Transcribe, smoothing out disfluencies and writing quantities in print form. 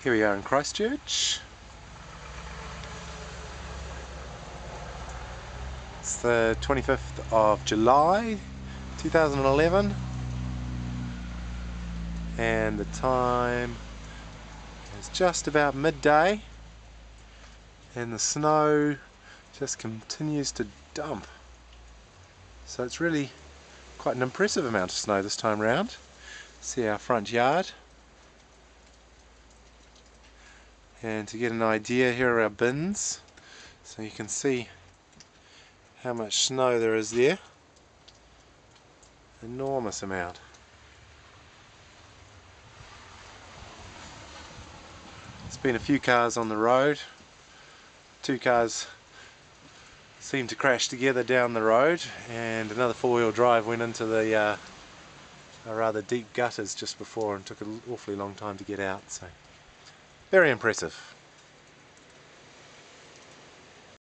Here we are in Christchurch. It's the 25th of July 2011 and the time is just about midday and the snow just continues to dump. So it's really quite an impressive amount of snow this time round. See our front yard. And to get an idea, here are our bins, so you can see how much snow there is there. Enormous amount. There's been a few cars on the road. Two cars seemed to crash together down the road, and another four-wheel drive went into the rather deep gutters just before and took an awfully long time to get out. So very impressive.